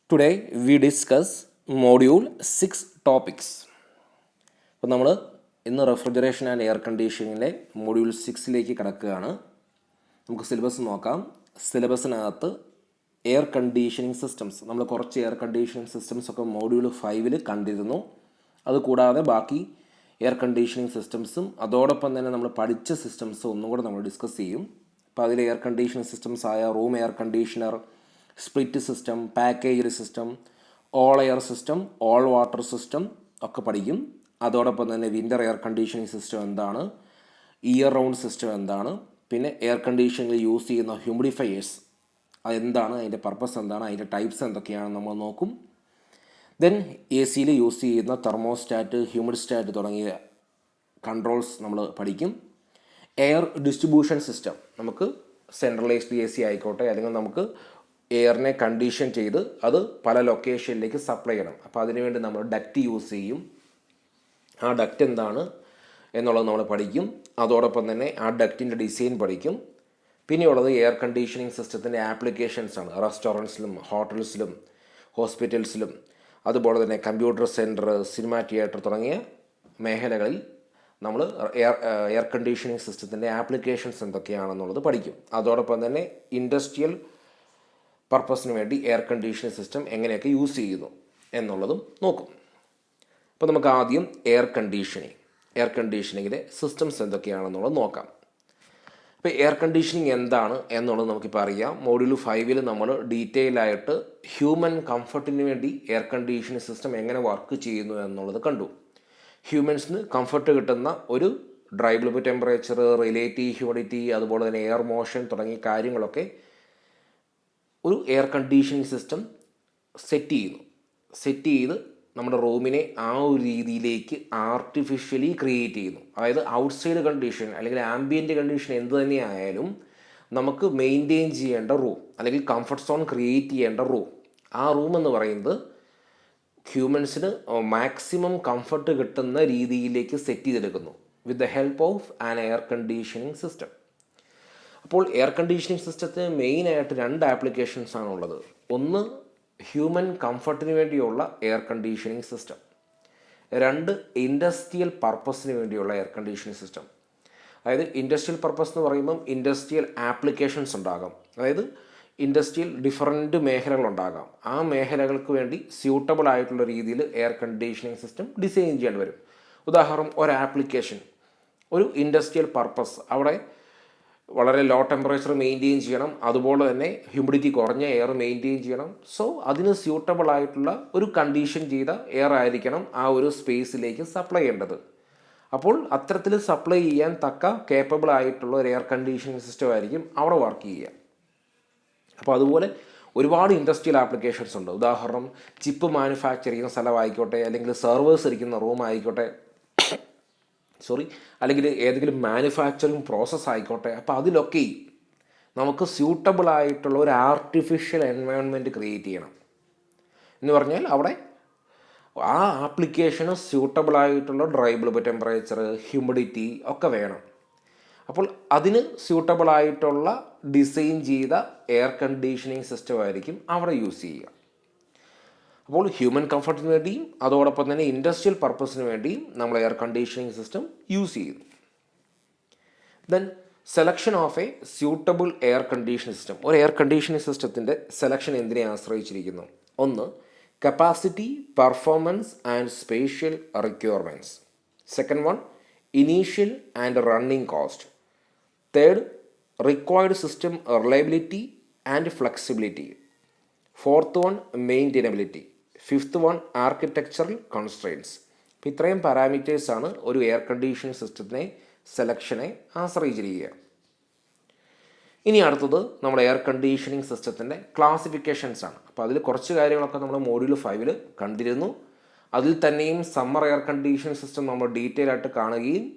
Today we discuss module 6 topics. അപ്പോൾ നമ്മൾ ഇന്ന് റെഫ്രിജറേഷൻ ആൻഡ് എയർ കണ്ടീഷനിങ്ങിലെ മൊഡ്യൂൾ 6ലേക്ക് കടക്കുകയാണ്. നമുക്ക് സിലബസ് നോക്കാം. സിലബസിനകത്ത് എയർ കണ്ടീഷനിങ് സിസ്റ്റംസ്, നമ്മൾ കുറച്ച് എയർ കണ്ടീഷനിങ് സിസ്റ്റംസ് ഒക്കെ മൊഡ്യൂൾ 5 കണ്ടിരുന്നു. അതുകൂടാതെ ബാക്കി എയർ കണ്ടീഷനിങ് സിസ്റ്റംസും അതോടൊപ്പം തന്നെ നമ്മൾ പഠിച്ച സിസ്റ്റംസും ഒന്നും കൂടെ നമ്മൾ ഡിസ്കസ് ചെയ്യും. അപ്പോൾ അതിൽ എയർ കണ്ടീഷനിങ് സിസ്റ്റംസ് ആയ room air conditioner, split system, package system, all air system, all water system ഒക്കെ പഠിക്കും. അതോടൊപ്പം തന്നെ വിൻ്റർ എയർ കണ്ടീഷനിങ് സിസ്റ്റം എന്താണ്, ഇയർ റൗണ്ട് സിസ്റ്റം എന്താണ്, പിന്നെ എയർ കണ്ടീഷനിങ്ങിൽ യൂസ് ചെയ്യുന്ന ഹ്യൂമിഡിഫയേഴ്സ് അതെന്താണ്, അതിൻ്റെ പർപ്പസ് എന്താണ്, അതിൻ്റെ ടൈപ്സ് എന്തൊക്കെയാണെന്ന് നമ്മൾ നോക്കും. ദെൻ എ സിയിൽ യൂസ് ചെയ്യുന്ന തെർമോസ്റ്റാറ്റ്, ഹ്യൂമിഡിസ്റ്റാറ്റ് തുടങ്ങിയ കൺട്രോൾസ് നമ്മൾ പഠിക്കും. എയർ ഡിസ്ട്രിബ്യൂഷൻ സിസ്റ്റം, നമുക്ക് സെൻട്രലൈസ്ഡ് എ സി ആയിക്കോട്ടെ, അല്ലെങ്കിൽ നമുക്ക് എയറിനെ കണ്ടീഷൻ ചെയ്ത് അത് പല ലൊക്കേഷനിലേക്ക് സപ്ലൈ ചെയ്യണം. അപ്പോൾ അതിനുവേണ്ടി നമ്മൾ ഡക്റ്റ് യൂസ് ചെയ്യും. ആ ഡക്റ്റ് എന്താണ് എന്നുള്ളത് നമ്മൾ പഠിക്കും. അതോടൊപ്പം തന്നെ ആ ഡക്റ്റിൻ്റെ ഡിസൈൻ പഠിക്കും. പിന്നെയുള്ളത് എയർ കണ്ടീഷനിങ് സിസ്റ്റത്തിൻ്റെ ആപ്ലിക്കേഷൻസ് ആണ്. റെസ്റ്റോറൻറ്റ്സിലും ഹോട്ടൽസിലും ഹോസ്പിറ്റൽസിലും അതുപോലെ തന്നെ കമ്പ്യൂട്ടർ സെൻറ്റർ, സിനിമ തിയേറ്റർ തുടങ്ങിയ മേഖലകളിൽ നമ്മൾ എയർ കണ്ടീഷനിങ് സിസ്റ്റത്തിൻ്റെ ആപ്ലിക്കേഷൻസ് എന്തൊക്കെയാണെന്നുള്ളത് പഠിക്കും. അതോടൊപ്പം തന്നെ ഇൻഡസ്ട്രിയൽ പർപ്പസിന് വേണ്ടി എയർ കണ്ടീഷനിങ് സിസ്റ്റം എങ്ങനെയൊക്കെ യൂസ് ചെയ്യുന്നു എന്നുള്ളതും നോക്കും. അപ്പോൾ നമുക്ക് ആദ്യം എയർ കണ്ടീഷനിങ്ങിലെ സിസ്റ്റംസ് എന്തൊക്കെയാണെന്നുള്ളത് നോക്കാം. ഇപ്പോൾ എയർ കണ്ടീഷനിങ് എന്താണ് എന്നുള്ളത് നമുക്കിപ്പോൾ അറിയാം. മൊഡ്യൂൾ 5 നമ്മൾ ഡീറ്റെയിൽ ആയിട്ട് ഹ്യൂമൻ കംഫർട്ടിന് വേണ്ടി എയർ കണ്ടീഷനിങ് സിസ്റ്റം എങ്ങനെ വർക്ക് ചെയ്യുന്നു എന്നുള്ളത് കണ്ടു. ഹ്യൂമൻസിന് കംഫർട്ട് കിട്ടുന്ന ഒരു ഡ്രൈബിൾ ടെമ്പറേച്ചർ, റിലേറ്റീവ് ഹ്യൂമിഡിറ്റി, അതുപോലെ തന്നെ എയർ മോഷൻ തുടങ്ങിയ കാര്യങ്ങളൊക്കെ ഒരു എയർ കണ്ടീഷനിങ് സിസ്റ്റം സെറ്റ് ചെയ്ത് നമ്മുടെ റൂമിനെ ആ ഒരു രീതിയിലേക്ക് ആർട്ടിഫിഷ്യലി ക്രിയേറ്റ് ചെയ്യുന്നു. അതായത് ഔട്ട്സൈഡ് കണ്ടീഷൻ അല്ലെങ്കിൽ ആംബിയൻ്റ് കണ്ടീഷൻ എന്ത് തന്നെയായാലും നമുക്ക് മെയിൻറ്റെയിൻ ചെയ്യേണ്ട റൂം അല്ലെങ്കിൽ കംഫർട്ട് സോൺ ക്രിയേറ്റ് ചെയ്യേണ്ട റൂം, ആ റൂം എന്ന് പറയുന്നത് ഹ്യൂമൻസിന് മാക്സിമം കംഫർട്ട് കിട്ടുന്ന രീതിയിലേക്ക് സെറ്റ് ചെയ്തെടുക്കുന്നു with the help of an air conditioning system. അപ്പോൾ എയർ കണ്ടീഷനിങ് സിസ്റ്റത്തിന് മെയിനായിട്ട് 2 ആപ്ലിക്കേഷൻസ് ആണുള്ളത്. ഒന്ന് ഹ്യൂമൻ കംഫർട്ടിന് വേണ്ടിയുള്ള എയർ കണ്ടീഷനിങ് സിസ്റ്റം, 2 ഇൻഡസ്ട്രിയൽ പർപ്പസിന് വേണ്ടിയുള്ള എയർ കണ്ടീഷനിങ് സിസ്റ്റം. അതായത് ഇൻഡസ്ട്രിയൽ പർപ്പസ് എന്ന് പറയുമ്പം ഇൻഡസ്ട്രിയൽ ആപ്ലിക്കേഷൻസ് ഉണ്ടാകാം, അതായത് ഇൻഡസ്ട്രിയൽ ഡിഫറൻറ്റ് മേഖലകളുണ്ടാകാം. ആ മേഖലകൾക്ക് വേണ്ടി സ്യൂട്ടബിൾ ആയിട്ടുള്ള രീതിയിൽ എയർ കണ്ടീഷനിങ് സിസ്റ്റം ഡിസൈൻ ചെയ്യേണ്ടി വരും. ഉദാഹരണം, ഒരു ആപ്ലിക്കേഷൻ, ഒരു ഇൻഡസ്ട്രിയൽ പർപ്പസ്, അവിടെ വളരെ ലോ ടെമ്പറേച്ചർ മെയിൻറ്റെയിൻ ചെയ്യണം, അതുപോലെ തന്നെ ഹ്യൂമിഡിറ്റി കുറഞ്ഞ എയർ മെയിൻറ്റെയിൻ ചെയ്യണം. സോ അതിന് സ്യൂട്ടബിൾ ആയിട്ടുള്ള ഒരു കണ്ടീഷൻ ചെയ്ത എയർ ആയിരിക്കണം ആ ഒരു സ്പേസിലേക്ക് സപ്ലൈ ചെയ്യേണ്ടത്. അപ്പോൾ അത്തരത്തിൽ സപ്ലൈ ചെയ്യാൻ തക്ക കേപ്പബിൾ ആയിട്ടുള്ള ഒരു എയർ കണ്ടീഷനിങ് സിസ്റ്റം ആയിരിക്കും അവിടെ വർക്ക് ചെയ്യുക. അപ്പോൾ അതുപോലെ ഒരുപാട് ഇൻഡസ്ട്രിയൽ ആപ്ലിക്കേഷൻസ് ഉണ്ട്. ഉദാഹരണം, ചിപ്പ് മാനുഫാക്ചർ ചെയ്യുന്ന സ്ഥലമായിക്കോട്ടെ, അല്ലെങ്കിൽ സെർവേഴ്സ് ഇരിക്കുന്ന റൂം ആയിക്കോട്ടെ, അല്ലെങ്കിൽ ഏതെങ്കിലും മാനുഫാക്ചറിങ് പ്രോസസ്സ് ആയിക്കോട്ടെ. അപ്പോൾ അതിലൊക്കെ നമുക്ക് സ്യൂട്ടബിൾ ആയിട്ടുള്ള ഒരു ആർട്ടിഫിഷ്യൽ എൻവയോൺമെൻറ്റ് ക്രിയേറ്റ് ചെയ്യണം. എന്ന് പറഞ്ഞാൽ അവിടെ ആ ആപ്ലിക്കേഷന് സ്യൂട്ടബിൾ ആയിട്ടുള്ള ഡ്രൈബിൾ ടെമ്പറേച്ചർ, ഹ്യൂമിഡിറ്റി ഒക്കെ വേണം. അപ്പോൾ അതിന് സ്യൂട്ടബിൾ ആയിട്ടുള്ള ഡിസൈൻ ചെയ്ത എയർ കണ്ടീഷനിങ് സിസ്റ്റം ആയിരിക്കും അവിടെ യൂസ് ചെയ്യുക. അപ്പോൾ ഹ്യൂമൻ കംഫർട്ടിന് വേണ്ടിയും അതോടൊപ്പം തന്നെ ഇൻഡസ്ട്രിയൽ പർപ്പസിന് വേണ്ടിയും നമ്മൾ എയർ കണ്ടീഷനിങ് സിസ്റ്റം യൂസ് ചെയ്യുന്നു. Then selection of a suitable air conditioning system. ഒരു എയർ കണ്ടീഷനിങ് സിസ്റ്റത്തിൻ്റെ സെലക്ഷൻ എന്തിനെ ആശ്രയിച്ചിരിക്കുന്നു? ഒന്ന്, capacity, performance and spatial requirements. Second one, initial and running cost. Third, required system reliability and flexibility. Fourth one, maintainability. Fifth one, architectural constraints. അപ്പോൾ ഇത്രയും പാരാമീറ്റേഴ്സാണ് ഒരു air conditioning സിസ്റ്റത്തിനെ സെലക്ഷനെ ആശ്രയിച്ചിരിക്കുക. ഇനി അടുത്തത് നമ്മുടെ എയർ കണ്ടീഷനിങ് സിസ്റ്റത്തിൻ്റെ ക്ലാസിഫിക്കേഷൻസ് ആണ്. അപ്പോൾ അതിൽ കുറച്ച് കാര്യങ്ങളൊക്കെ നമ്മൾ മൊഡ്യൂൾ 5 കണ്ടിരുന്നു. അതിൽ തന്നെയും സമ്മർ എയർ കണ്ടീഷനിങ് സിസ്റ്റം നമ്മൾ ഡീറ്റെയിൽ ആയിട്ട് കാണുകയും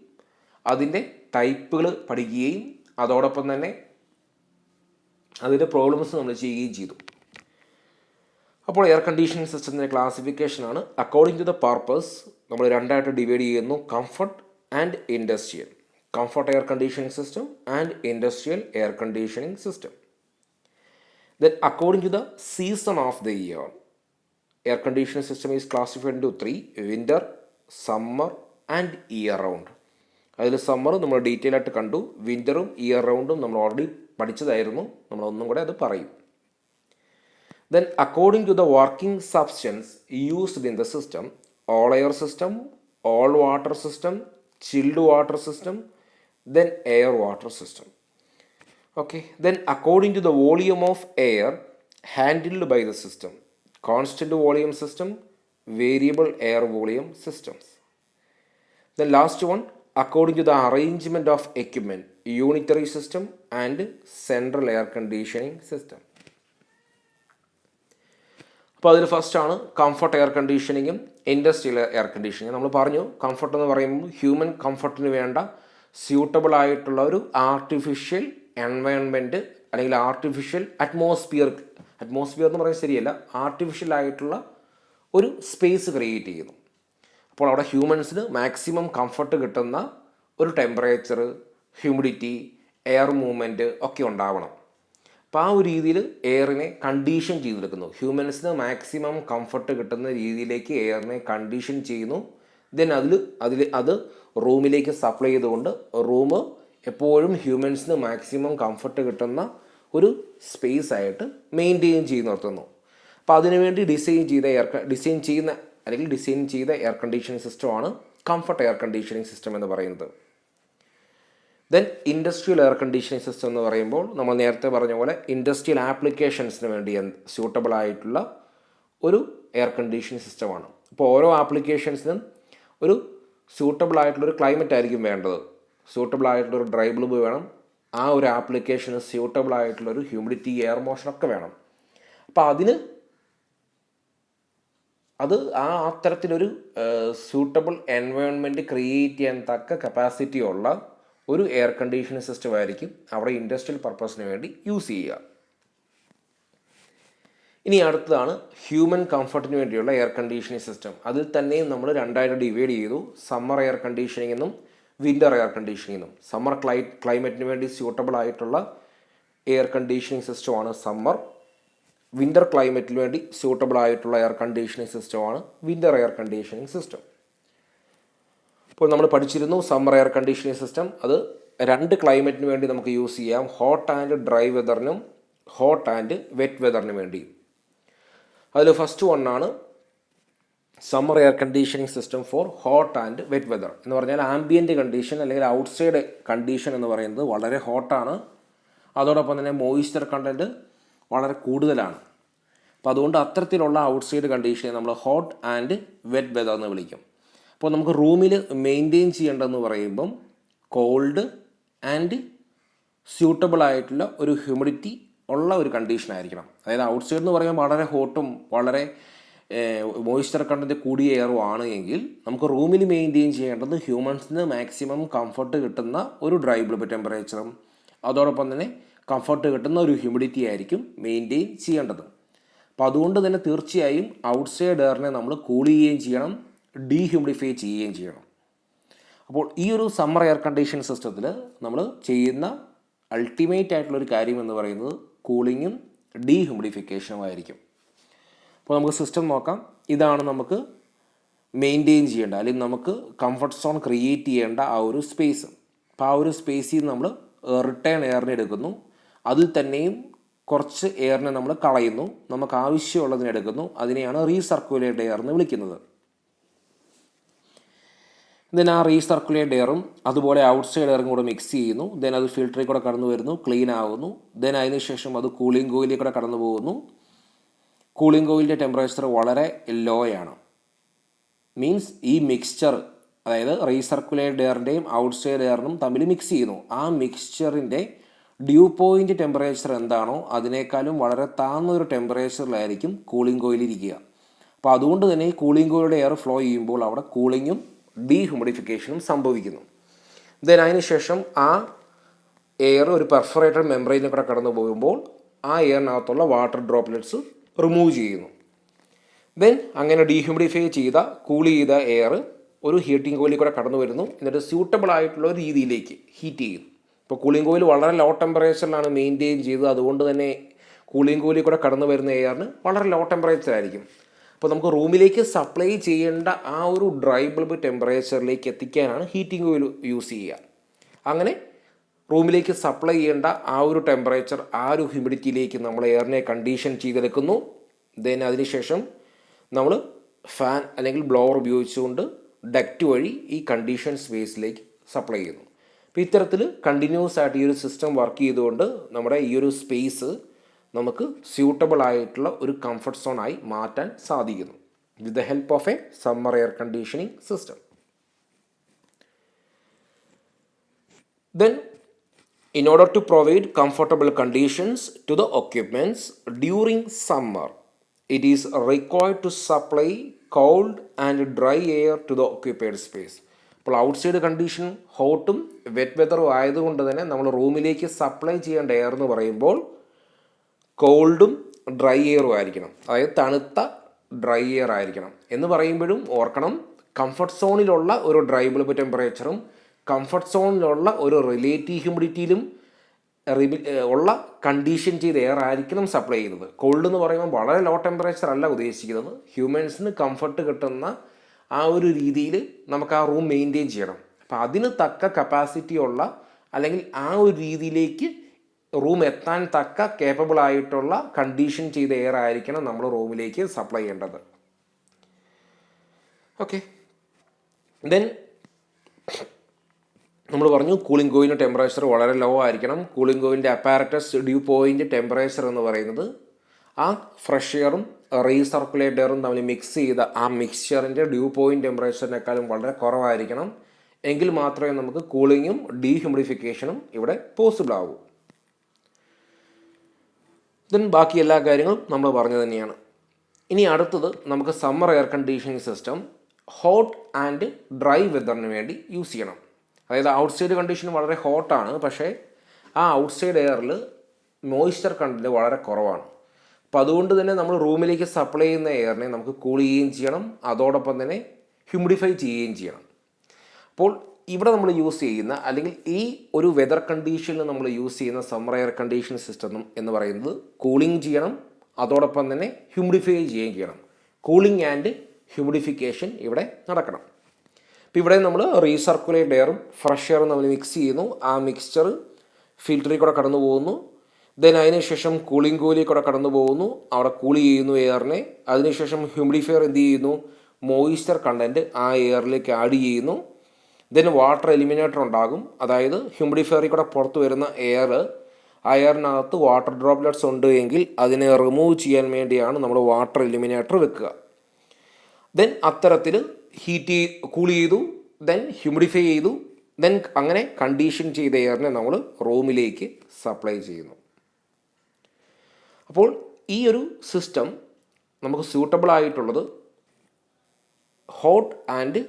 അതിൻ്റെ ടൈപ്പുകൾ പഠിക്കുകയും അതോടൊപ്പം തന്നെ അതിൻ്റെ പ്രോബ്ലംസ് നമ്മൾ ചെയ്യുകയും ചെയ്തു. അപ്പോൾ എയർ കണ്ടീഷനിങ് സിസ്റ്റത്തിൻ്റെ ക്ലാസിഫിക്കേഷനാണ് അക്കോർഡിംഗ് ടു ദ പർപ്പസ് നമ്മൾ 2ആയിട്ട് ഡിവൈഡ് ചെയ്യുന്നു: comfort and industrial. Comfort air conditioning system and industrial air conditioning system. Then according to the season of the year, air conditioning system is classified into 3: winter, summer and year round. അതിൽ summer നമ്മൾ detail ആയിട്ട് കണ്ടു, വിൻ്ററും year റൗണ്ടും നമ്മൾ already പഠിച്ചതായിരുന്നു, നമ്മളൊന്നും കൂടെ അത് പറയും. Then according to the working substance used in the system, all air system, all water system, chilled water system, then air water system. Okay, then according to the volume of air handled by the system, constant volume system, variable air volume systems. The last one, according to the arrangement of equipment, unitary system and central air conditioning system. അപ്പോൾ അതിൽ ഫസ്റ്റാണ് comfort air കണ്ടീഷനിങ്ങും industrial air കണ്ടീഷനിങ്ങും. നമ്മൾ പറഞ്ഞു comfort എന്ന് പറയുമ്പോൾ human കംഫർട്ടിന് വേണ്ട suitable ഒരു artificial environment അല്ലെങ്കിൽ artificial atmosphere എന്ന് പറയുന്നത് ശരിയല്ല, ആർട്ടിഫിഷ്യൽ ആയിട്ടുള്ള ഒരു സ്പേസ് ക്രിയേറ്റ് ചെയ്യുന്നു. അപ്പോൾ അവിടെ ഹ്യൂമൻസിന് മാക്സിമം കംഫർട്ട് കിട്ടുന്ന ഒരു ടെമ്പറേച്ചർ, ഹ്യൂമിഡിറ്റി, എയർ മൂവ്മെൻറ്റ് ഒക്കെ ഉണ്ടാവണം. അപ്പോൾ ആ ഒരു രീതിയിൽ എയറിനെ കണ്ടീഷൻ ചെയ്തെടുക്കുന്നു. ഹ്യൂമൻസിന് മാക്സിമം കംഫർട്ട് കിട്ടുന്ന രീതിയിലേക്ക് എയറിനെ കണ്ടീഷൻ ചെയ്യുന്നു. ദെൻ അത് റൂമിലേക്ക് സപ്ലൈ ചെയ്തുകൊണ്ട് റൂം എപ്പോഴും ഹ്യൂമൻസിന് മാക്സിമം കംഫർട്ട് കിട്ടുന്ന ഒരു സ്പേസ് ആയിട്ട് മെയിൻറ്റെയിൻ ചെയ്ത് നിർത്തുന്നു. അപ്പോൾ അതിനുവേണ്ടി ഡിസൈൻ ചെയ്ത എയർ കണ്ടീഷനിങ് സിസ്റ്റമാണ് കംഫർട്ട് എയർ കണ്ടീഷനിങ് സിസ്റ്റം എന്ന് പറയുന്നത്. Then industrial air conditioning system എന്ന് പറയുമ്പോൾ നമ്മൾ നേരത്തെ പറഞ്ഞ പോലെ ഇൻഡസ്ട്രിയൽ ആപ്ലിക്കേഷൻസിന് വേണ്ടി സ്യൂട്ടബിൾ ആയിട്ടുള്ള ഒരു എയർ കണ്ടീഷനിങ് സിസ്റ്റമാണ്. അപ്പോൾ ഓരോ ആപ്ലിക്കേഷൻസിനും ഒരു സ്യൂട്ടബിൾ ആയിട്ടുള്ളൊരു ക്ലൈമറ്റ് ആയിരിക്കും വേണ്ടത്. സ്യൂട്ടബിൾ ആയിട്ടുള്ളൊരു ഡ്രൈ ബൾബ് വേണം, ആ ഒരു ആപ്ലിക്കേഷന് സ്യൂട്ടബിൾ ആയിട്ടുള്ളൊരു ഹ്യൂമിഡിറ്റി, എയർ മോഷനൊക്കെ വേണം. അപ്പോൾ അത്തരത്തിലൊരു സ്യൂട്ടബിൾ എൻവയോൺമെൻറ്റ് ക്രിയേറ്റ് ചെയ്യാൻ തക്ക കപ്പാസിറ്റി ഉള്ള ഒരു എയർ കണ്ടീഷനിങ് സിസ്റ്റം ആയിരിക്കും അവിടെ ഇൻഡസ്ട്രിയൽ പർപ്പസിന് വേണ്ടി യൂസ് ചെയ്യുക. ഇനി അടുത്തതാണ് ഹ്യൂമൻ കംഫർട്ടിന് വേണ്ടിയുള്ള എയർ കണ്ടീഷനിങ് സിസ്റ്റം. അതിൽ തന്നെയും നമ്മൾ രണ്ടായിട്ട് ഡിവൈഡ് ചെയ്തു, സമ്മർ എയർ കണ്ടീഷനിങ് എന്നും വിൻ്റർ എയർ കണ്ടീഷനിങ് എന്നും. സമ്മർ ക്ലൈമറ്റിന് വേണ്ടി സ്യൂട്ടബിൾ ആയിട്ടുള്ള എയർ കണ്ടീഷനിങ് സിസ്റ്റമാണ് സമ്മർ. വിൻ്റർ ക്ലൈമറ്റിന് വേണ്ടി സ്യൂട്ടബിൾ ആയിട്ടുള്ള എയർ കണ്ടീഷനിങ് സിസ്റ്റമാണ് വിൻ്റർ എയർ കണ്ടീഷനിങ് സിസ്റ്റം. ഇപ്പോൾ നമ്മൾ പഠിച്ചിരുന്നു സമ്മർ എയർ കണ്ടീഷനിങ് സിസ്റ്റം. അത് രണ്ട് ക്ലൈമറ്റിന് വേണ്ടി നമുക്ക് യൂസ് ചെയ്യാം, ഹോട്ട് ആൻഡ് ഡ്രൈ വെതറിനും ഹോട്ട് ആൻഡ് വെറ്റ് വെതറിനും വേണ്ടി. അതിൽ ഫസ്റ്റ് വണ്ണാണ് summer air conditioning system for hot and wet weather എന്ന് പറഞ്ഞാൽ ആംബിയൻ്റ് കണ്ടീഷൻ അല്ലെങ്കിൽ ഔട്ട്സൈഡ് കണ്ടീഷൻ എന്ന് പറയുന്നത് വളരെ ഹോട്ടാണ്, അതോടൊപ്പം തന്നെ മോയിസ്ചർ കണ്ടൻറ്റ് വളരെ കൂടുതലാണ്. അപ്പോൾ അതുകൊണ്ട് അത്തരത്തിലുള്ള ഔട്ട്സൈഡ് കണ്ടീഷനെ നമ്മൾ ഹോട്ട് ആൻഡ് വെറ്റ് വെതർ എന്ന് വിളിക്കും. അപ്പോൾ നമുക്ക് റൂമിൽ മെയിൻറ്റെയിൻ ചെയ്യേണ്ടതെന്ന് പറയുമ്പം കോൾഡ് ആൻഡ് സ്യൂട്ടബിൾ ആയിട്ടുള്ള ഒരു ഹ്യൂമിഡിറ്റി ഉള്ള ഒരു കണ്ടീഷൻ ആയിരിക്കണം. അതായത് ഔട്ട്സൈഡ് എന്ന് പറയുമ്പോൾ വളരെ ഹോട്ടും വളരെ മോയ്സ്ചർ കണ്ടൻറ്റ് കൂടിയ എയറും ആണ് എങ്കിൽ നമുക്ക് റൂമിൽ മെയിൻറ്റെയിൻ ചെയ്യേണ്ടത് ഹ്യൂമൻസിന് മാക്സിമം കംഫർട്ട് കിട്ടുന്ന ഒരു ഡ്രൈ ബൾബ് ടെമ്പറേച്ചറും അതോടൊപ്പം തന്നെ കംഫർട്ട് കിട്ടുന്ന ഒരു ഹ്യൂമിഡിറ്റി ആയിരിക്കും മെയിൻറ്റെയിൻ ചെയ്യേണ്ടത്. അപ്പോൾ അതുകൊണ്ട് തന്നെ തീർച്ചയായും ഔട്ട്സൈഡ് എയറിനെ നമ്മൾ കൂൾ ചെയ്യുകയും ചെയ്യണം, ഡീഹ്യൂമിഡിഫൈ ചെയ്യുകയും ചെയ്യണം. അപ്പോൾ ഈ ഒരു സമ്മർ എയർ കണ്ടീഷൻ സിസ്റ്റത്തിൽ നമ്മൾ ചെയ്യുന്ന അൾട്ടിമേറ്റ് ആയിട്ടുള്ളൊരു കാര്യം എന്ന് പറയുന്നത് കൂളിങ്ങും ഡീഹ്യൂമിഡിഫിക്കേഷനും ആയിരിക്കും. അപ്പോൾ നമുക്ക് സിസ്റ്റം നോക്കാം. ഇതാണ് നമുക്ക് മെയിൻറ്റെയിൻ ചെയ്യേണ്ട അല്ലെങ്കിൽ നമുക്ക് കംഫർട്ട് സോൺ ക്രിയേറ്റ് ചെയ്യേണ്ട ആ ഒരു സ്പേസ്. അപ്പോൾ ആ ഒരു സ്പേസിൽ നമ്മൾ റിട്ടേൺ എയറിനെ എടുക്കുന്നു, അതിൽ തന്നെയും കുറച്ച് എയറിനെ നമ്മൾ കളയുന്നു, നമുക്ക് ആവശ്യമുള്ളതിനെ എടുക്കുന്നു. അതിനെയാണ് റീസർക്കുലേറ്റ് എയർ എന്ന് വിളിക്കുന്നത്. ദെൻ ആ റീസർക്കുലേറ്റ് എയറും അതുപോലെ ഔട്ട്സൈഡ് എയറും കൂടെ മിക്സ് ചെയ്യുന്നു. ദെൻ അത് ഫിൽറ്ററിൽ കൂടെ കടന്നു വരുന്നു, ക്ലീൻ ആകുന്നു. ദെൻ അതിനുശേഷം അത് കൂളിംഗ് കോയിലേക്ക് കൂടെ കടന്നു പോകുന്നു. കൂളിംഗ് കോയിലിൻ്റെ ടെമ്പറേച്ചർ വളരെ ലോയാണ്. മീൻസ് ഈ മിക്സ്ചർ, അതായത് റീസർക്കുലേറ്റ് എയറിൻ്റെയും ഔട്ട്സൈഡ് എയറിനും തമ്മിൽ മിക്സ് ചെയ്യുന്നു. ആ മിക്സ്ചറിൻ്റെ ഡ്യൂ പോയിൻ്റ് ടെമ്പറേച്ചർ എന്താണോ അതിനേക്കാളും വളരെ താഴ്ന്നൊരു ടെമ്പറേച്ചറിലായിരിക്കും കൂളിംഗ് കോയിൽ ഇരിക്കുക. അപ്പോൾ അതുകൊണ്ട് തന്നെ ഈ കൂളിംഗ് കോയിലൂടെ എയർ ഫ്ലോ ചെയ്യുമ്പോൾ അവിടെ കൂളിങ്ങും ഡീഹ്യൂമിഡിഫിക്കേഷനും സംഭവിക്കുന്നു. ദെൻ അതിനുശേഷം ആ എയർ ഒരു പെർഫറേറ്റഡ് മെംബ്രെയിനിൽ കൂടെ കടന്നു പോകുമ്പോൾ ആ എയറിനകത്തുള്ള വാട്ടർ ഡ്രോപ്ലെറ്റ്സ് റിമൂവ് ചെയ്യുന്നു. ദെൻ അങ്ങനെ ഡീഹ്യൂമിഡിഫൈ ചെയ്ത കൂൾ ചെയ്ത എയർ ഒരു ഹീറ്റിംഗ് കോയിലിൽ കൂടെ കടന്നു വരുന്നു. എന്നിട്ട് സ്യൂട്ടബിൾ ആയിട്ടുള്ള ഒരു രീതിയിലേക്ക് ഹീറ്റ് ചെയ്യുന്നു. ഇപ്പോൾ കൂളിംഗ് കോയിൽ വളരെ ലോ ടെമ്പറേച്ചറിലാണ് മെയിൻറ്റെയിൻ ചെയ്തത്. അതുകൊണ്ട് തന്നെ കൂളിംഗ് കോയിലിൽ കൂടെ കടന്നു വരുന്ന എയറിന് വളരെ ലോ ടെമ്പറേച്ചർ ആയിരിക്കും. അപ്പോൾ നമുക്ക് റൂമിലേക്ക് സപ്ലൈ ചെയ്യേണ്ട ആ ഒരു ഡ്രൈ ബൾബ് ടെമ്പറേച്ചറിലേക്ക് എത്തിക്കാനാണ് ഹീറ്റിംഗ് ഓയിൽ യൂസ് ചെയ്യുക. അങ്ങനെ റൂമിലേക്ക് സപ്ലൈ ചെയ്യേണ്ട ആ ഒരു ടെമ്പറേച്ചർ, ആ ഒരു ഹ്യൂമിഡിറ്റിയിലേക്ക് നമ്മൾ എയറിനെ കണ്ടീഷൻ ചെയ്തെടുക്കുന്നു. ദെൻ അതിനുശേഷം നമ്മൾ ഫാൻ അല്ലെങ്കിൽ ബ്ലോവർ ഉപയോഗിച്ചുകൊണ്ട് ഡക്റ്റ് വഴി ഈ കണ്ടീഷൻ സ്പേസിലേക്ക് സപ്ലൈ ചെയ്യുന്നു. അപ്പോൾ ഇത്തരത്തിൽ കണ്ടിന്യൂസ് ആയിട്ട് ഈ ഒരു സിസ്റ്റം വർക്ക് ചെയ്തുകൊണ്ട് നമ്മുടെ ഈ ഒരു സ്പേസ് നമുക്ക് സ്യൂട്ടബിൾ ആയിട്ടുള്ള ഒരു കംഫർട്ട് സോണായി മാറ്റാൻ സാധിക്കുന്നു വിത്ത് the help of A summer air conditioning system. Then in order to provide comfortable conditions to the occupants during summer, it is required to supply cold and dry air to the occupied space. അപ്പോൾ outside condition ഹോട്ടും wet വെതറും ആയതുകൊണ്ട് തന്നെ നമ്മൾ റൂമിലേക്ക് supply ചെയ്യേണ്ട air എന്ന് പറയുമ്പോൾ കോൾഡും dry എയറും ആയിരിക്കണം. അതായത് തണുത്ത ഡ്രൈ എയർ ആയിരിക്കണം. എന്ന് പറയുമ്പോഴും ഓർക്കണം, കംഫർട്ട് സോണിലുള്ള ഒരു ഡ്രൈ ബൾബ് ടെമ്പറേച്ചറും കംഫർട്ട് സോണിലുള്ള ഒരു റിലേറ്റീവ് ഹ്യൂമിഡിറ്റിയിലും ഉള്ള കണ്ടീഷൻ ചെയ്ത എയർ ആയിരിക്കണം സപ്ലൈ ചെയ്യുന്നത്. കോൾഡ് എന്ന് പറയുമ്പോൾ വളരെ ലോ ടെമ്പറേച്ചർ അല്ല ഉദ്ദേശിക്കുന്നത്. ഹ്യൂമൻസിന് കംഫർട്ട് കിട്ടുന്ന ആ ഒരു രീതിയിൽ നമുക്ക് ആ റൂം മെയിൻറ്റെയിൻ ചെയ്യണം. അപ്പോൾ അതിന് തക്ക കപ്പാസിറ്റി ഉള്ള അല്ലെങ്കിൽ ആ ഒരു രീതിയിലേക്ക് റൂം എത്താൻ തക്ക കേപ്പബിൾ ആയിട്ടുള്ള കണ്ടീഷൻ ചെയ്ത എയർ ആയിരിക്കണം നമ്മൾ റൂമിലേക്ക് സപ്ലൈ ചെയ്യേണ്ടത്. ഓക്കെ, ദെൻ നമ്മൾ പറഞ്ഞു കൂളിംഗ് കോയിലിൻ്റെ ടെമ്പറേച്ചർ വളരെ ലോ ആയിരിക്കണം. കൂളിംഗ് കോയിലിൻ്റെ അപ്പാരറ്റസ് ഡ്യൂ പോയിൻ്റ് ടെമ്പറേച്ചർ എന്ന് പറയുന്നത് ആ ഫ്രഷ് എയറും റീസർക്കുലേറ്റ് എയറും തമ്മിൽ മിക്സ് ചെയ്ത ആ മിക്സ്ചറിൻ്റെ ഡ്യൂ പോയിൻ്റ് ടെമ്പറേച്ചറിനേക്കാളും വളരെ കുറവായിരിക്കണം. എങ്കിൽ മാത്രമേ നമുക്ക് കൂളിങ്ങും ഡീഹ്യൂമിഡിഫിക്കേഷനും ഇവിടെ പോസിബിൾ ആവൂ. ദെൻ ബാക്കി എല്ലാ കാര്യങ്ങളും നമ്മൾ പറഞ്ഞു തന്നെയാണ്. ഇനി അടുത്തത് നമുക്ക് summer air conditioning system hot and dry വെതറിന് വേണ്ടി യൂസ് ചെയ്യണം. അതായത് ഔട്ട്സൈഡ് കണ്ടീഷൻ വളരെ ഹോട്ടാണ്, പക്ഷേ ആ ഔട്ട്സൈഡ് എയറിൽ മോയ്സ്ചർ കണ്ടൻറ്റ് വളരെ കുറവാണ്. അപ്പോൾ അതുകൊണ്ട് തന്നെ നമ്മൾ റൂമിലേക്ക് സപ്ലൈ ചെയ്യുന്ന എയറിനെ നമുക്ക് കൂൾ ചെയ്യുകയും ചെയ്യണം, അതോടൊപ്പം തന്നെ ഹ്യൂമിഡിഫൈ ചെയ്യുകയും ചെയ്യണം. അപ്പോൾ ഇവിടെ നമ്മൾ യൂസ് ചെയ്യുന്ന അല്ലെങ്കിൽ ഈ ഒരു വെതർ കണ്ടീഷനിൽ നമ്മൾ യൂസ് ചെയ്യുന്ന സമ്മർ എയർ കണ്ടീഷൻ സിസ്റ്റം എന്ന് പറയുന്നത് കൂളിംഗ് ചെയ്യണം, അതോടൊപ്പം തന്നെ ഹ്യൂമിഡിഫൈ ചെയ്യുകയും ചെയ്യണം. കൂളിംഗ് ആൻഡ് ഹ്യൂമിഡിഫിക്കേഷൻ ഇവിടെ നടക്കണം. അപ്പോൾ ഇവിടെ നമ്മൾ റീസർക്കുലേറ്റ് എയറും ഫ്രഷ് എയറും നമ്മൾ മിക്സ് ചെയ്യുന്നു. ആ മിക്സ്ചർ ഫിൽറ്ററിൽ കൂടെ കടന്നു പോകുന്നു. ദെൻ അതിനുശേഷം കൂളിംഗ് കോയിലിൽ കൂടെ കടന്നു പോകുന്നു, അവിടെ കൂൾ ചെയ്യുന്നു എയറിനെ. അതിനുശേഷം ഹ്യൂമിഡിഫയർ എന്ത് ചെയ്യുന്നു, മോയ്സ്ചർ കണ്ടൻറ്റ് ആ എയറിലേക്ക് ആഡ് ചെയ്യുന്നു. ദെൻ വാട്ടർ എലിമിനേറ്റർ ഉണ്ടാകും. അതായത് ഹ്യൂമിഡിഫയറിൽ കൂടെ പുറത്ത് വരുന്ന എയർ, ആ എയറിനകത്ത് വാട്ടർ ഡ്രോപ്ലെറ്റ്സ് ഉണ്ട് എങ്കിൽ അതിനെ റിമൂവ് ചെയ്യാൻ വേണ്ടിയാണ് നമ്മൾ വാട്ടർ എലിമിനേറ്റർ വെക്കുക. ദെൻ അത്തരത്തിൽ കൂൾ ചെയ്തു, ദെൻ ഹ്യൂമിഡിഫൈ ചെയ്തു, ദെൻ അങ്ങനെ കണ്ടീഷൻ ചെയ്ത എയറിനെ നമ്മൾ റൂമിലേക്ക് സപ്ലൈ ചെയ്യുന്നു. അപ്പോൾ ഈ ഒരു സിസ്റ്റം നമുക്ക് സ്യൂട്ടബിൾ ആയിട്ടുള്ളത് ഹോട്ട് ആൻഡ്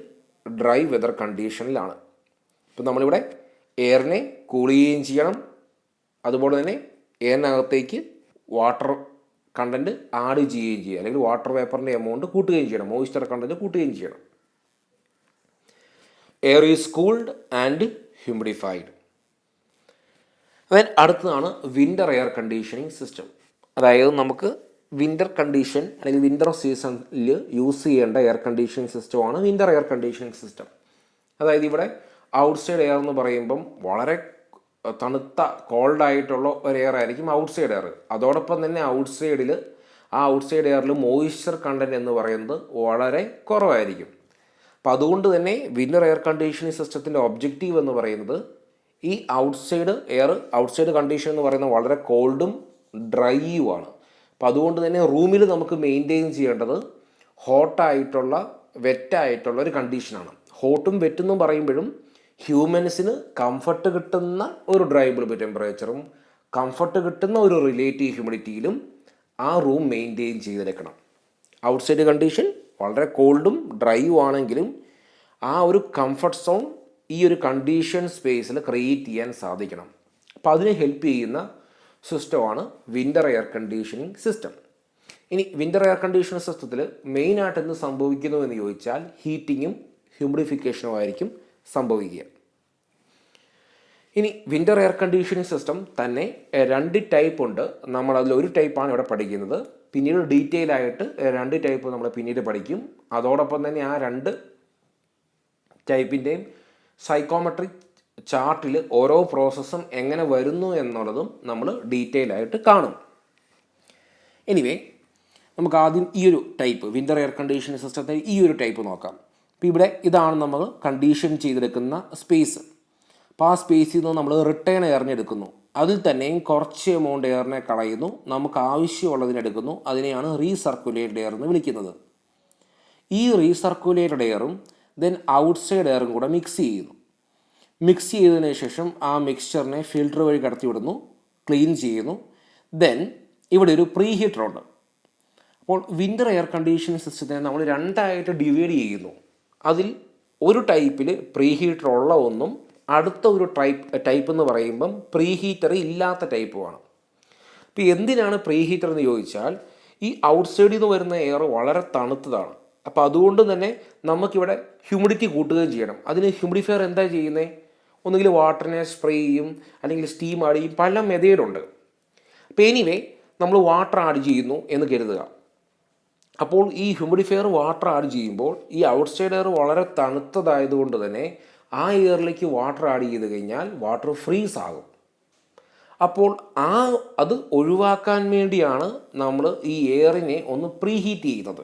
ഡ്രൈ വെതർ കണ്ടീഷനിലാണ്. ഇപ്പം നമ്മളിവിടെ എയറിനെ കൂൾ ചെയ്യുകയും ചെയ്യണം, അതുപോലെ തന്നെ എയറിനകത്തേക്ക് വാട്ടർ കണ്ടൻറ്റ് ആഡ് ചെയ്യുകയും ചെയ്യുക, അല്ലെങ്കിൽ വാട്ടർ വേപ്പറിൻ്റെ എമൗണ്ട് കൂട്ടുകയും ചെയ്യണം, മോയ്സ്ചർ കണ്ടൻറ്റ് കൂട്ടുകയും ചെയ്യണം. Air is cooled and humidified. അതായത് അടുത്തതാണ് വിൻ്റർ എയർ കണ്ടീഷനിങ് സിസ്റ്റം. അതായത് നമുക്ക് വിൻ്റർ കണ്ടീഷൻ അല്ലെങ്കിൽ വിൻ്റർ സീസണിൽ യൂസ് ചെയ്യേണ്ട എയർ കണ്ടീഷനിങ് സിസ്റ്റമാണ് വിൻ്റർ എയർ കണ്ടീഷനിങ് സിസ്റ്റം. അതായത് ഇവിടെ ഔട്ട്സൈഡ് എയർ എന്ന് പറയുമ്പം വളരെ തണുത്ത കോൾഡായിട്ടുള്ള ഒരു എയർ ആയിരിക്കും ഔട്ട്സൈഡ് എയർ. അതോടൊപ്പം തന്നെ ഔട്ട്സൈഡ് എയറിൽ മോയ്സ്ചർ കണ്ടൻറ്റ് എന്ന് പറയുന്നത് വളരെ കുറവായിരിക്കും. അപ്പോൾ അതുകൊണ്ട് തന്നെ വിൻ്റർ എയർ കണ്ടീഷനിങ് സിസ്റ്റത്തിൻ്റെ ഒബ്ജക്റ്റീവ് എന്ന് പറയുന്നത് ഈ ഔട്ട്സൈഡ് കണ്ടീഷൻ എന്ന് പറയുന്നത് വളരെ കോൾഡും ഡ്രൈയുമാണ്. അപ്പോൾ അതുകൊണ്ട് തന്നെ റൂമിൽ നമുക്ക് മെയിൻറ്റെയിൻ ചെയ്യേണ്ടത് ഹോട്ടായിട്ടുള്ള വെറ്റായിട്ടുള്ള ഒരു കണ്ടീഷനാണ്. ഹോട്ടും വെറ്റെന്നും പറയുമ്പോഴും ഹ്യൂമൻസിന് കംഫർട്ട് കിട്ടുന്ന ഒരു ഡ്രൈ ബൾബ് ടെമ്പറേച്ചറും കംഫർട്ട് കിട്ടുന്ന ഒരു റിലേറ്റീവ് ഹ്യൂമിഡിറ്റിയിലും ആ റൂം മെയിൻറ്റെയിൻ ചെയ്തെടുക്കണം. ഔട്ട്സൈഡ് കണ്ടീഷൻ വളരെ കോൾഡും ഡ്രൈയും ആണെങ്കിലും ആ ഒരു കംഫർട്ട് സോൺ ഈ ഒരു കണ്ടീഷൻ സ്പേസിൽ ക്രിയേറ്റ് ചെയ്യാൻ സാധിക്കണം. അപ്പോൾ അതിനെ ഹെൽപ്പ് ചെയ്യുന്ന സിസ്റ്റമാണ് വിൻ്റർ എയർ കണ്ടീഷനിങ് സിസ്റ്റം. ഇനി വിൻ്റർ എയർ കണ്ടീഷനിങ് സിസ്റ്റത്തിൽ മെയിനായിട്ട് എന്ത് സംഭവിക്കുന്നു എന്ന് ചോദിച്ചാൽ ഹീറ്റിങ്ങും ഹ്യൂമിഡിഫിക്കേഷനും ആയിരിക്കും സംഭവിക്കുക. ഇനി വിൻ്റർ എയർ കണ്ടീഷനിങ് സിസ്റ്റം തന്നെ 2 ടൈപ്പ് ഉണ്ട്. നമ്മളതിൽ ഒരു ടൈപ്പാണ് ഇവിടെ പഠിക്കുന്നത്. പിന്നീട് ഡീറ്റെയിൽ ആയിട്ട് 2 ടൈപ്പ് നമ്മൾ പിന്നീട് പഠിക്കും. അതോടൊപ്പം തന്നെ ആ 2 ടൈപ്പിൻ്റെയും സൈക്കോമെട്രിക് ചാർട്ടിൽ ഓരോ പ്രോസസ്സും എങ്ങനെ വരുന്നു എന്നുള്ളതും നമ്മൾ ഡീറ്റെയിൽ ആയിട്ട് കാണും. എനിവേ, നമുക്ക് ആദ്യം ഈ ഒരു ടൈപ്പ് വിൻ്റർ എയർ കണ്ടീഷനിങ് സിസ്റ്റത്തെ ഈ ഒരു ടൈപ്പ് നോക്കാം. അപ്പോൾ ഇവിടെ ഇതാണ് നമ്മൾ കണ്ടീഷൻ ചെയ്തെടുക്കുന്ന സ്പേസ്. അപ്പോൾ ആ സ്പേസിൽ നിന്ന് നമ്മൾ റിട്ടേൺ എയറിനെ എടുക്കുന്നു. അതിൽ തന്നെയും കുറച്ച് എമൗണ്ട് എയറിനെ കളയുന്നു, നമുക്ക് ആവശ്യമുള്ളതിനെടുക്കുന്നു. അതിനെയാണ് റീസർക്കുലേറ്റഡ് എയർ എന്ന് വിളിക്കുന്നത്. ഈ റീസർക്കുലേറ്റഡ് എയറും ദെൻ ഔട്ട്സൈഡ് എയറും കൂടെ മിക്സ് ചെയ്യുന്നു. മിക്സ് ചെയ്തതിന് ശേഷം ആ മിക്സ്ചറിനെ ഫിൽറ്റർ വഴി കടത്തിവിടുന്നു, ക്ലീൻ ചെയ്യുന്നു. ദെൻ ഇവിടെ ഒരു പ്രീ ഹീറ്റർ ഉണ്ട്. അപ്പോൾ വിൻ്റർ എയർ കണ്ടീഷനിങ് സിസ്റ്റത്തിനെ നമ്മൾ 2ആയിട്ട് ഡിവൈഡ് ചെയ്യുന്നു. അതിൽ ഒരു ടൈപ്പിൽ പ്രീ ഹീറ്റർ ഉള്ള ഒന്നും അടുത്ത ഒരു ടൈപ്പ് എന്ന് പറയുമ്പം പ്രീ ഹീറ്റർ ഇല്ലാത്ത ടൈപ്പുമാണ്. ഇപ്പോൾ എന്തിനാണ് പ്രീ ഹീറ്റർ എന്ന് ചോദിച്ചാൽ, ഈ ഔട്ട്സൈഡിൽ നിന്ന് വരുന്ന എയർ വളരെ തണുത്തതാണ്. അപ്പോൾ അതുകൊണ്ട് തന്നെ നമുക്കിവിടെ ഹ്യൂമിഡിറ്റി കൂട്ടുകയും ചെയ്യണം. അതിന് ഹ്യൂമിഡിഫയർ എന്താ ചെയ്യുന്നത്? ഒന്നുകിൽ വാട്ടറിനെ സ്പ്രേ ചെയ്യും, അല്ലെങ്കിൽ സ്റ്റീം ആഡ് ചെയ്യും, പല മെത്തേഡുണ്ട്. അപ്പോൾ എനിവേ നമ്മൾ വാട്ടർ ആഡ് ചെയ്യുന്നു എന്ന് കരുതുക. അപ്പോൾ ഈ ഹ്യൂമിഡിഫയർ വാട്ടർ ആഡ് ചെയ്യുമ്പോൾ ഈ ഔട്ട്സൈഡ് എയർ വളരെ തണുത്തതായതുകൊണ്ട് തന്നെ ആ എയറിലേക്ക് വാട്ടർ ആഡ് ചെയ്ത് കഴിഞ്ഞാൽ വാട്ടർ ഫ്രീസ് ആകും. അപ്പോൾ അത് ഒഴിവാക്കാൻ വേണ്ടിയാണ് നമ്മൾ ഈ എയറിനെ ഒന്ന് പ്രീ ഹീറ്റ് ചെയ്യുന്നത്.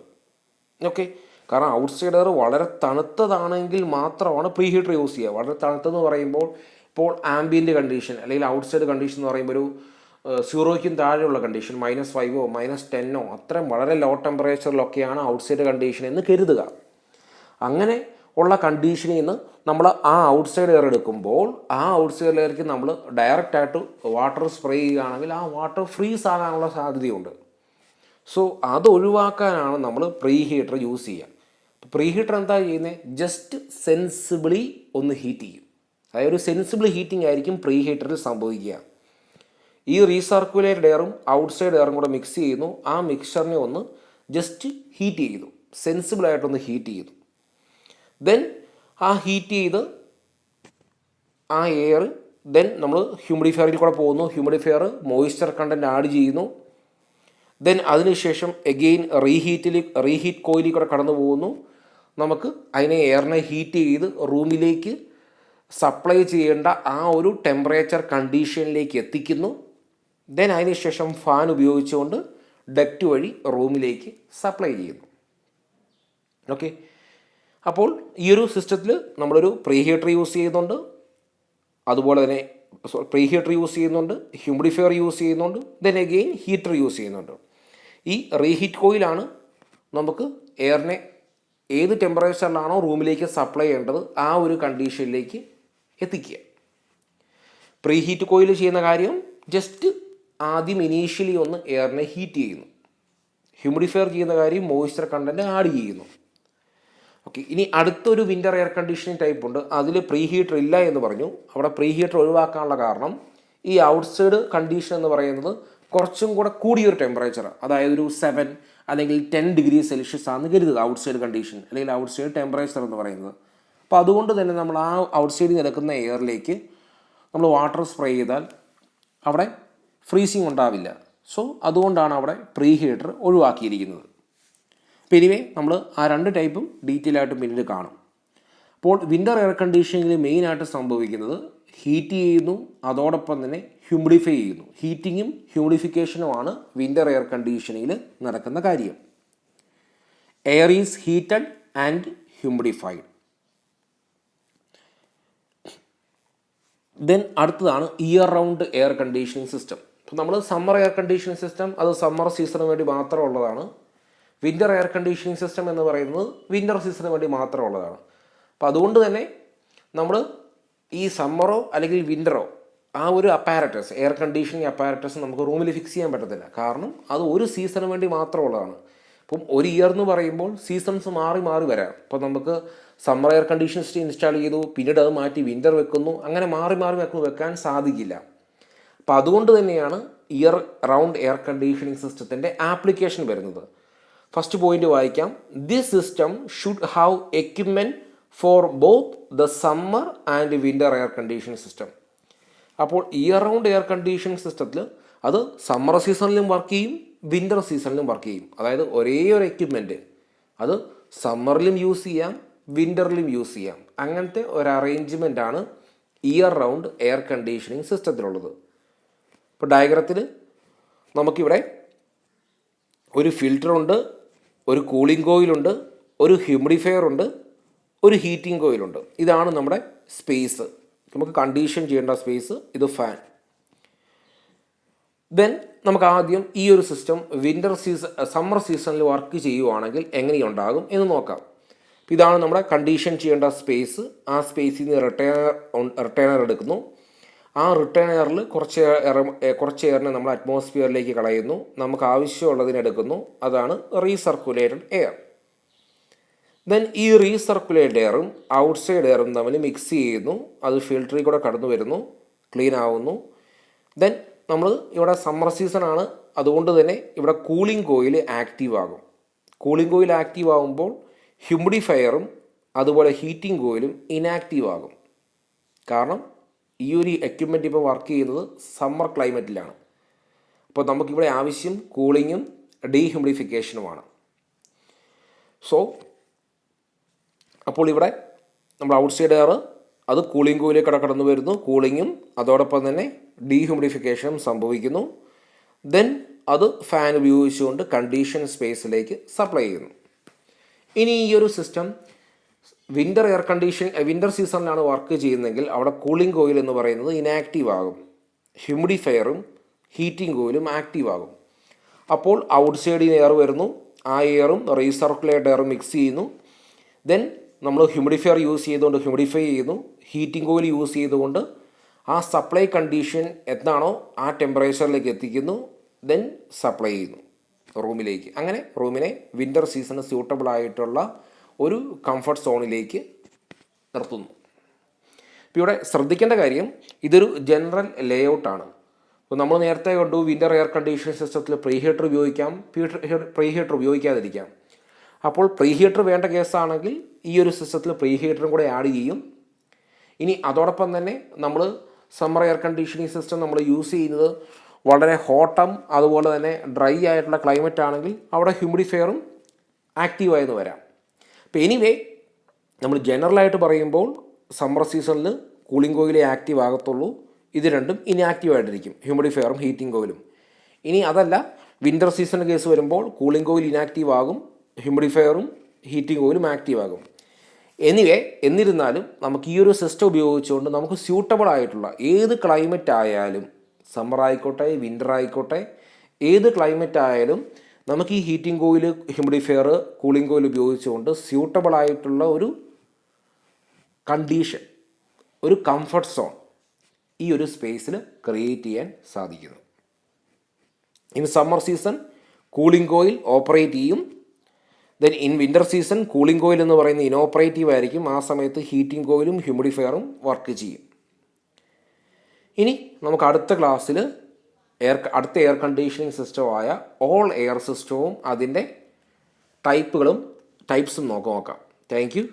ഓക്കെ, കാരണം ഔട്ട്സൈഡ് എയർ വളരെ തണുത്തതാണെങ്കിൽ മാത്രമാണ് പ്രീ ഹീറ്റർ യൂസ് ചെയ്യുക. വളരെ തണുത്തെന്ന് പറയുമ്പോൾ ഇപ്പോൾ ആംബിയൻ്റ് കണ്ടീഷൻ അല്ലെങ്കിൽ ഔട്ട്സൈഡ് കണ്ടീഷൻ എന്ന് പറയുമ്പോൾ ഒരു 0ക്കും താഴെയുള്ള കണ്ടീഷൻ, -5 -10 അത്രയും വളരെ ലോ ടെമ്പറേച്ചറിലൊക്കെയാണ് ഔട്ട്സൈഡ് കണ്ടീഷൻ എന്ന് കരുതുക. അങ്ങനെ ഉള്ള കണ്ടീഷനിൽ നിന്ന് നമ്മൾ ആ ഔട്ട്സൈഡ് എയർ എടുക്കുമ്പോൾ ആ ഔട്ട്സൈഡ് എയർക്ക് നമ്മൾ ഡയറക്റ്റായിട്ട് വാട്ടർ സ്പ്രേ ചെയ്യുകയാണെങ്കിൽ ആ വാട്ടർ ഫ്രീസ് ആകാനുള്ള സാധ്യതയുണ്ട്. സോ അത് ഒഴിവാക്കാനാണ് നമ്മൾ പ്രീ ഹീറ്റർ യൂസ് ചെയ്യുക. പ്രീ ഹീറ്റർ എന്താ ചെയ്യുന്നത്? ജസ്റ്റ് സെൻസിബിളി ഒന്ന് ഹീറ്റ് ചെയ്യും. അതായത് ഒരു സെൻസിബിൾ ഹീറ്റിംഗ് ആയിരിക്കും പ്രീ ഹീറ്ററിൽ സംഭവിക്കുക. ഈ റീസർക്കുലേറ്റഡ് എയറും ഔട്ട്സൈഡ് എയറും കൂടെ മിക്സ് ചെയ്യുന്നു. ആ മിക്സ്ചറിനെ ഒന്ന് ജസ്റ്റ് ഹീറ്റ് ചെയ്തു, സെൻസിബിളായിട്ടൊന്ന് ഹീറ്റ് ചെയ്തു. ദെൻ ആ ഹീറ്റ് ചെയ്ത് ആ എയർ ദെൻ നമ്മൾ ഹ്യൂമിഡിഫയറിൽ കൂടെ പോകുന്നു. ഹ്യൂമിഡിഫയർ മോയ്സ്ചർ കണ്ടൻറ്റ് ആഡ് ചെയ്യുന്നു. ദെൻ അതിനുശേഷം എഗെയിൻ റീഹീറ്റ് കോയിലിൽ കൂടെ കടന്നു പോകുന്നു. നമുക്ക് അതിനെ എയറിനെ ഹീറ്റ് ചെയ്ത് റൂമിലേക്ക് സപ്ലൈ ചെയ്യേണ്ട ആ ഒരു ടെമ്പറേച്ചർ കണ്ടീഷനിലേക്ക് എത്തിക്കുന്നു. ദെൻ അതിനുശേഷം ഫാൻ ഉപയോഗിച്ചുകൊണ്ട് ഡക്റ്റ് വഴി റൂമിലേക്ക് സപ്ലൈ ചെയ്യുന്നു. ഓക്കെ, അപ്പോൾ ഈ ഒരു സിസ്റ്റത്തിൽ നമ്മളൊരു പ്രീ ഹീറ്റർ യൂസ് ചെയ്യുന്നുണ്ട്, അതുപോലെ തന്നെ പ്രീ ഹീറ്റർ യൂസ് ചെയ്യുന്നുണ്ട്, ഹ്യൂമിഡിഫയർ യൂസ് ചെയ്യുന്നുണ്ട്, ദെൻ അഗെയിൻ ഹീറ്റർ യൂസ് ചെയ്യുന്നുണ്ട്. ഈ റീഹീറ്റ് കോയിലാണ് നമുക്ക് എയറിനെ ഏത് ടെമ്പറേച്ചറിലാണോ റൂമിലേക്ക് സപ്ലൈ ചെയ്യേണ്ടത് ആ ഒരു കണ്ടീഷനിലേക്ക് എത്തിക്കുക. പ്രീ ഹീറ്റ് കോയിൽ ചെയ്യുന്ന കാര്യം ജസ്റ്റ് ആദ്യം ഇനീഷ്യലി ഒന്ന് എയറിനെ ഹീറ്റ് ചെയ്യുന്നു. ഹ്യൂമിഡിഫയർ ചെയ്യുന്ന കാര്യം മോയ്സ്ചർ കണ്ടൻറ്റ് ആഡ് ചെയ്യുന്നു. ഓക്കെ, ഇനി അടുത്തൊരു വിൻ്റർ എയർ കണ്ടീഷനിങ് ടൈപ്പ് ഉണ്ട്. അതിൽ പ്രീ ഹീറ്റർ ഇല്ല എന്ന് പറഞ്ഞു. അവിടെ പ്രീ ഹീറ്റർ ഒഴിവാക്കാനുള്ള കാരണം ഈ ഔട്ട്സൈഡ് കണ്ടീഷൻ എന്ന് പറയുന്നത് കുറച്ചും കൂടെ കൂടിയൊരു ടെമ്പറേച്ചർ, അതായത് ഒരു 7 അല്ലെങ്കിൽ 10 ഡിഗ്രി സെൽഷ്യസ് ആണെന്ന് കരുതുക ഔട്ട്സൈഡ് കണ്ടീഷൻ അല്ലെങ്കിൽ ഔട്ട്സൈഡ് ടെമ്പറേച്ചർ എന്ന് പറയുന്നത്. അപ്പോൾ അതുകൊണ്ട് തന്നെ നമ്മൾ ആ ഔട്ട്സൈഡിൽ നിൽക്കുന്ന എയറിലേക്ക് നമ്മൾ വാട്ടർ സ്പ്രേ ചെയ്താൽ അവിടെ ഫ്രീസിങ് ഉണ്ടാവില്ല. സോ അതുകൊണ്ടാണ് അവിടെ പ്രീ ഹീറ്റർ ഒഴിവാക്കിയിരിക്കുന്നത്. അപ്പോൾ എനിവേ നമ്മൾ ആ 2 ടൈപ്പും ഡീറ്റെയിൽ ആയിട്ട് പിന്നീട് കാണും. അപ്പോൾ വിൻ്റർ എയർ കണ്ടീഷനിങ്ങിൽ മെയിനായിട്ട് സംഭവിക്കുന്നത് ഹീറ്റ് ചെയ്യുന്നു, അതോടൊപ്പം തന്നെ ഹ്യൂമിഡിഫൈ ചെയ്യുന്നു. ഹീറ്റിങ്ങും ഹ്യൂമിഡിഫിക്കേഷനുമാണ് വിൻ്റർ എയർ കണ്ടീഷനിങ്ങിൽ നടക്കുന്ന കാര്യം. Air is heated and humidified. Then അടുത്തതാണ് year round air conditioning system. അപ്പോൾ നമ്മൾ സമ്മർ എയർ കണ്ടീഷനിങ് സിസ്റ്റം അത് സമ്മർ സീസണിന് വേണ്ടി മാത്രമുള്ളതാണ്. വിൻ്റർ എയർ കണ്ടീഷനിങ് സിസ്റ്റം എന്ന് പറയുന്നത് വിൻ്റർ സീസണിന് വേണ്ടി മാത്രമുള്ളതാണ്. അപ്പോൾ അതുകൊണ്ട് തന്നെ നമ്മൾ ഈ സമ്മറോ അല്ലെങ്കിൽ വിൻ്ററോ ആ ഒരു അപ്പാരറ്റസ് എയർ കണ്ടീഷനിങ് അപ്പാരറ്റസ് നമുക്ക് റൂമിൽ ഫിക്സ് ചെയ്യാൻ പറ്റത്തില്ല. കാരണം അത് ഒരു സീസണിന് വേണ്ടി മാത്രമുള്ളതാണ്. ഇപ്പം ഒരു ഇയർ എന്ന് പറയുമ്പോൾ സീസൺസ് മാറി മാറി വരാം. ഇപ്പോൾ നമുക്ക് summer air condition system install ചെയ്തു, പിന്നീട് അത് മാറ്റി വിൻ്റർ വെക്കുന്നു, അങ്ങനെ മാറി മാറി വെക്കാൻ സാധിക്കില്ല. അപ്പം അതുകൊണ്ട് തന്നെയാണ് ഇയർ റൗണ്ട് എയർ കണ്ടീഷനിങ് സിസ്റ്റത്തിൻ്റെ ആപ്ലിക്കേഷൻ വരുന്നത്. ഫസ്റ്റ് പോയിന്റ് വായിക്കാം. This system should have equipment for both the summer and winter air conditioning system. അപ്പോൾ ഇയർ റൗണ്ട് എയർ കണ്ടീഷനിങ് സിസ്റ്റത്തിൽ അത് സമ്മർ സീസണിലും വർക്ക് ചെയ്യും, വിൻ്റർ സീസണിലും വർക്ക് ചെയ്യും. അതായത് ഒരേ ഒരു എക്യുപ്മെൻറ്റ് അത് സമ്മറിലും യൂസ് ചെയ്യാം, വിൻ്ററിലും യൂസ് ചെയ്യാം. അങ്ങനത്തെ ഒരു അറേഞ്ച്മെൻറ്റാണ് ഇയർ റൗണ്ട് എയർ കണ്ടീഷനിങ് സിസ്റ്റത്തിലുള്ളത്. ഇപ്പോൾ ഡയഗ്രത്തിൽ നമുക്കിവിടെ ഒരു ഫിൽറ്ററുണ്ട്, ഒരു കൂളിംഗ് കോയിലുണ്ട്, ഒരു ഹ്യൂമിഡിഫയർ ഉണ്ട്, ഒരു ഹീറ്റിംഗ് കോയിലുണ്ട്. ഇതാണ് നമ്മുടെ സ്പേസ്, നമുക്ക് കണ്ടീഷൻ ചെയ്യേണ്ട സ്പേസ്. ഇത് ഫാൻ. ദെൻ നമുക്ക് ആദ്യം ഈ ഒരു സിസ്റ്റം സമ്മർ സീസണിൽ വർക്ക് ചെയ്യുവാണെങ്കിൽ എങ്ങനെയുണ്ടാകും എന്ന് നോക്കാം. ഇതാണ് നമ്മുടെ കണ്ടീഷൻ ചെയ്യേണ്ട സ്പേസ്. ആ സ്പേസിൽ നിന്ന് റിട്ടേണർ എടുക്കുന്നു. ആ റിട്ടേണറിൽ കുറച്ച് എയറിനെ നമ്മൾ അറ്റ്മോസ്ഫിയറിലേക്ക് കളയുന്നു. നമുക്ക് ആവശ്യമുള്ളതിന് എടുക്കുന്നു. അതാണ് റീസർക്കുലേറ്റഡ് എയർ. ദെൻ ഈ റീസർക്കുലേറ്റഡ് എയറും ഔട്ട്സൈഡ് എയറും തമ്മിൽ മിക്സ് ചെയ്യുന്നു. അത് ഫിൽറ്ററിൽ കൂടെ കടന്നു വരുന്നു, ക്ലീൻ ആവുന്നു. ദെൻ നമ്മൾ ഇവിടെ സമ്മർ സീസണാണ്, അതുകൊണ്ട് തന്നെ ഇവിടെ കൂളിംഗ് കോയിൽ ആക്റ്റീവ് ആകും. കൂളിംഗ് കോയിൽ ആക്റ്റീവ് ആകുമ്പോൾ ഹ്യൂമിഡിഫയറും അതുപോലെ ഹീറ്റിംഗ് കോയിലും ഇനാക്റ്റീവ് ആകും. കാരണം ഈ ഒരു എക്യുപ്മെൻറ്റ് ഇപ്പോൾ വർക്ക് ചെയ്യുന്നത് സമ്മർ ക്ലൈമറ്റിലാണ്. അപ്പോൾ നമുക്കിവിടെ ആവശ്യം കൂളിങ്ങും ഡീഹ്യൂമിഡിഫിക്കേഷനുമാണ്. സോ അപ്പോൾ ഇവിടെ നമ്മൾ ഔട്ട്സൈഡ് എയർ അത് കൂളിംഗ് കോയിലേക്ക് കടന്നു വരുന്നു. കൂളിങ്ങും അതോടൊപ്പം തന്നെ ഡീഹ്യൂമിഡിഫിക്കേഷനും സംഭവിക്കുന്നു. ദെൻ അത് ഫാൻ ഉപയോഗിച്ചുകൊണ്ട് കണ്ടീഷൻ സ്പേസിലേക്ക് സപ്ലൈ ചെയ്യുന്നു. ഇനി ഈ ഒരു സിസ്റ്റം വിൻ്റർ സീസണിലാണ് വർക്ക് ചെയ്യുന്നതെങ്കിൽ അവിടെ കൂളിംഗ് കോയിൽ എന്ന് പറയുന്നത് ഇനാക്റ്റീവ് ആകും. ഹ്യൂമിഡിഫയറും ഹീറ്റിംഗ് കോയിലും ആക്റ്റീവ് ആകും. അപ്പോൾ ഔട്ട്സൈഡിൽ എയർ വരുന്നു. ആ എയറും റീസർക്കുലേറ്റഡ് എയറും മിക്സ് ചെയ്യുന്നു. ദെൻ നമ്മൾ ഹ്യൂമിഡിഫയർ യൂസ് ചെയ്തുകൊണ്ട് ഹ്യൂമിഡിഫൈ ചെയ്യുന്നു. ഹീറ്റിംഗ് കോയിൽ യൂസ് ചെയ്തുകൊണ്ട് ആ സപ്ലൈ കണ്ടീഷൻ എന്താണോ ആ ടെമ്പറേച്ചറിലേക്ക് എത്തിക്കുന്നു. ദെൻ സപ്ലൈ ചെയ്യുന്നു റൂമിലേക്ക്. അങ്ങനെ റൂമിനെ വിൻ്റർ സീസണ് സ്യൂട്ടബിൾ ആയിട്ടുള്ള ഒരു കംഫർട്ട് സോണിലേക്ക് നിർത്തുന്നു. ഇപ്പോൾ ഇവിടെ ശ്രദ്ധിക്കേണ്ട കാര്യം, ഇതൊരു ജനറൽ ലേ ഔട്ടാണ്. ഇപ്പോൾ നമ്മൾ നേരത്തെ കണ്ടു വിൻ്റർ എയർ കണ്ടീഷനിങ് സിസ്റ്റത്തിൽ പ്രീഹീറ്റർ ഉപയോഗിക്കാം, പ്രീഹീറ്റർ ഉപയോഗിക്കാതിരിക്കാം. അപ്പോൾ പ്രീഹീറ്റർ വേണ്ട കേസാണെങ്കിൽ ഈ ഒരു സിസ്റ്റത്തിൽ പ്രീഹീറ്ററും കൂടെ ആഡ് ചെയ്യും. ഇനി അതോടൊപ്പം തന്നെ നമ്മൾ സമ്മർ എയർ കണ്ടീഷനിങ് സിസ്റ്റം നമ്മൾ യൂസ് ചെയ്യുന്നത് വളരെ ഹോട്ടും അതുപോലെ തന്നെ ഡ്രൈ ആയിട്ടുള്ള ക്ലൈമറ്റ് ആണെങ്കിൽ അവിടെ ഹ്യൂമിഡിഫയറും ആക്റ്റീവായെന്ന് വരാം. അപ്പോൾ എനിവേ നമ്മൾ ജനറലായിട്ട് പറയുമ്പോൾ സമ്മർ സീസണിൽ കൂളിംഗ് കോയിലേ ആക്റ്റീവ് ആകത്തുള്ളൂ. ഇത് രണ്ടും ഇനാക്റ്റീവ് ആയിട്ടിരിക്കും, ഹ്യൂമിഡിഫയറും ഹീറ്റിംഗ് കോയിലും. ഇനി അതല്ല, വിൻ്റർ സീസൺ കേസ് വരുമ്പോൾ കൂളിംഗ് കോയിൽ ഇനാക്റ്റീവ് ആകും, ഹ്യൂമിഡിഫയറും ഹീറ്റിംഗ് കോയിലും ആക്റ്റീവ് ആകും. എന്നിരുന്നാലും നമുക്ക് ഈ ഒരു സിസ്റ്റം ഉപയോഗിച്ചുകൊണ്ട് നമുക്ക് സ്യൂട്ടബിൾ ആയിട്ടുള്ള ഏത് ക്ലൈമറ്റ് ആയാലും, സമ്മർ ആയിക്കോട്ടെ വിൻ്റർ ആയിക്കോട്ടെ, ഏത് ക്ലൈമറ്റ് ആയാലും നമുക്ക് ഈ heating coil, humidifier, cooling coil ഉപയോഗിച്ചുകൊണ്ട് സ്യൂട്ടബിൾ ആയിട്ടുള്ള ഒരു കണ്ടീഷൻ, ഒരു കംഫർട്ട് സോൺ ഈ ഒരു സ്പേസിൽ ക്രിയേറ്റ് ചെയ്യാൻ സാധിക്കുന്നു. In summer season cooling coil operate ചെയ്യും. Then in winter season cooling coil എന്ന് പറയുന്നത് ഇനോപ്പറേറ്റീവ് ആയിരിക്കും. ആ സമയത്ത് ഹീറ്റിംഗ് കോയിലും ഹ്യൂമിഡിഫയറും വർക്ക് ചെയ്യും. ഇനി നമുക്ക് അടുത്ത ക്ലാസ്സിൽ അടുത്ത എയർ കണ്ടീഷനിങ് സിസ്റ്റമായ ഓൾ എയർ സിസ്റ്റവും അതിൻ്റെ ടൈപ്സും നോക്കാം. Thank you.